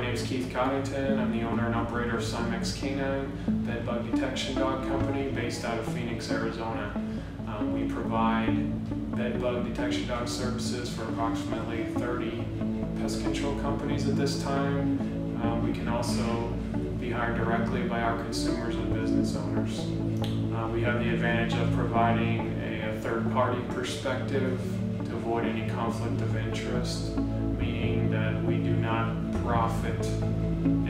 name is Keith Coddington. I'm the owner and operator of Cymex Canine, bed bug detection dog company based out of Phoenix, Arizona. We provide bed bug detection dog services for approximately 30 pest control companies at this time. We can also be hired directly by our consumers and business owners. We have the advantage of providing a third-party perspective to avoid any conflict of interest, meaning that we do not profit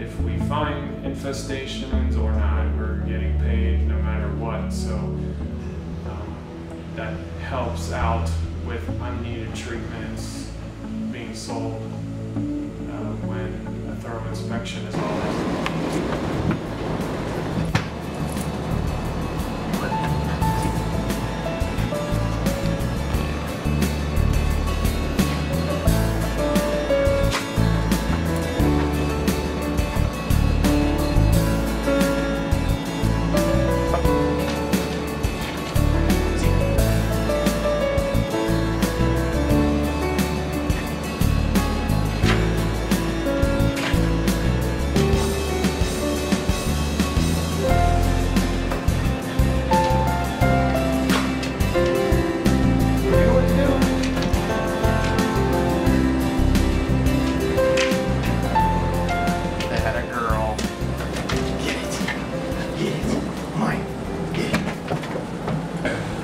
if we find infestations or not. We're getting paid no matter what, so that helps out with unneeded treatments being sold when a thorough inspection is always.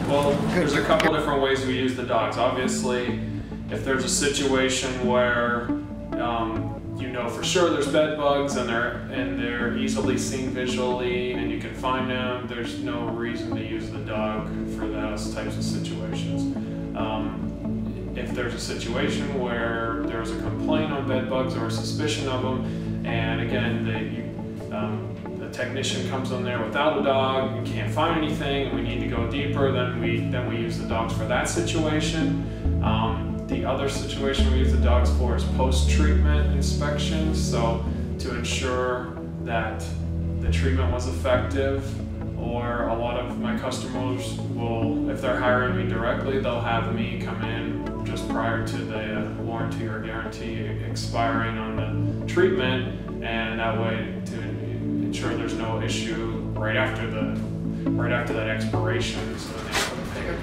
Well, there's a couple different ways we use the dogs. Obviously, if there's a situation where you know for sure there's bed bugs and they're easily seen visually and you can find them, there's no reason to use the dog for those types of situations. If there's a situation where there's a complaint on bed bugs or a suspicion of them, and again the technician comes on there without a dog, you can't find anything, and we need to go deeper, then we use the dogs for that situation. The other situation we use the dogs for is post-treatment inspections, so to ensure that the treatment was effective, or a lot of my customers will, if they're hiring me directly, they'll have me come in just prior to the warranty or guarantee expiring on the treatment, and that way to ensure there's no issue right after that expiration, so they don't pay it.